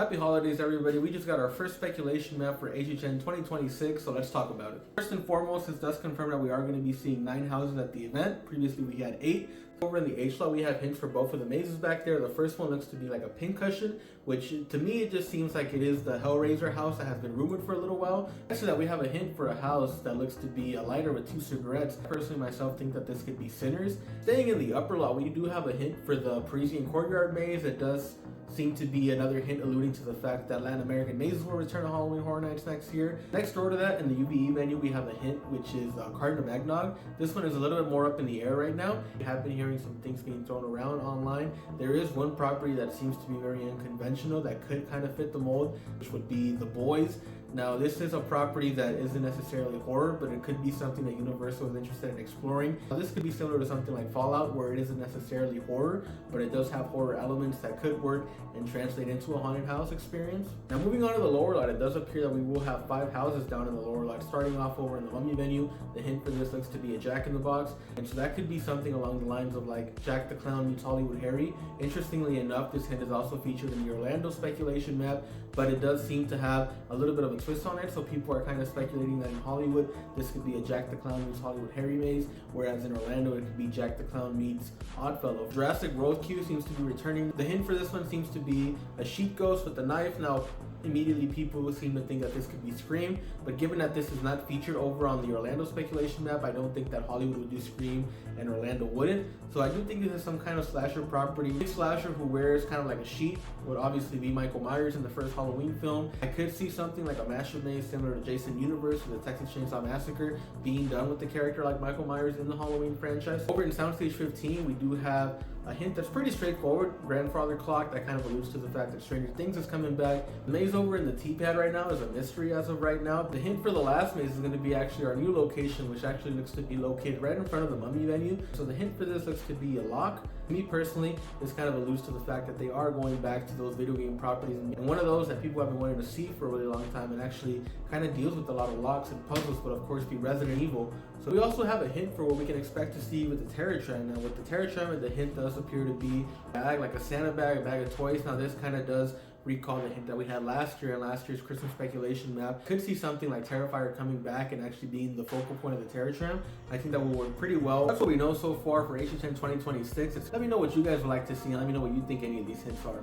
Happy holidays, everybody. We just got our first speculation map for HHN 2026, so let's talk about it. First and foremost, it's thus confirmed that we are going to be seeing 9 houses at the event. Previously, we had 8. Over in the H lot, we have hints for both of the mazes back there. The first one looks to be like a pincushion, which to me, it just seems like it is the Hellraiser house that has been rumored for a little while. Next to that, we have a hint for a house that looks to be a lighter with 2 cigarettes. Personally, myself, think that this could be Sinners. Staying in the upper lot, we do have a hint for the Parisian courtyard maze. It does seem to be another hint alluding to the fact that Latin American mazes will return to Halloween Horror Nights next year. Next door to that, in the UBE menu, we have a hint, which is Cardinal Magnog. This one is a little bit more up in the air right now. We have been hearing some things being thrown around online. There is one property that seems to be very unconventional that could kind of fit the mold, which would be The Boys. Now, this is a property that isn't necessarily horror, but it could be something that Universal is interested in exploring. This could be similar to something like Fallout, where it isn't necessarily horror, but it does have horror elements that could work and translate into a haunted house experience. Now, moving on to the lower lot, it does appear that we will have 5 houses down in the lower lot. Starting off over in the Mummy venue, the hint for this looks to be a Jack in the Box, and so that could be something along the lines of like Jack the Clown meets Hollywood Harry. Interestingly enough, this hint is also featured in the Orlando speculation map, but it does seem to have a little bit of a twist on it, so people are kind of speculating that in Hollywood this could be a Jack the Clown meets Hollywood Harry maze, whereas in Orlando it could be Jack the Clown meets Oddfellow. Jurassic World Queue seems to be returning. The hint for this one seems to be a sheep ghost with a knife. Now, immediately people seem to think that this could be Scream, but given that this is not featured over on the Orlando speculation map, I don't think that Hollywood would do Scream and Orlando wouldn't. So I do think this is some kind of slasher property. A slasher who wears kind of like a sheet would obviously be Michael Myers in the first Halloween film. I could see something like a mashup maze similar to Jason Universe with the Texas Chainsaw Massacre being done with the character like Michael Myers in the Halloween franchise. Over in Soundstage 15, we do have a hint that's pretty straightforward. Grandfather clock, that kind of alludes to the fact that Stranger Things is coming back. The maze over in the T-pad right now is a mystery as of right now. The hint for the last maze is going to be actually our new location, which actually looks to be located right in front of the Mummy venue. So the hint for this looks to be a lock. Me personally, this kind of alludes to the fact that they are going back to those video game properties, and one of those that people have been wanting to see for a really long time, and actually kind of deals with a lot of locks and puzzles, but of course be Resident Evil. So we also have a hint for what we can expect to see with the Terror Tram. Now with the Terror Tram, the hint does appear to be a bag, like a Santa bag, a bag of toys. Now this kind of does recall the hint that we had last year in last year's Christmas speculation map. Could see something like Terrifier coming back and actually being the focal point of the Terror Tram. I think that will work pretty well. That's what we know so far for HHN 2026. Let me know what you guys would like to see, and let me know what you think any of these hints are.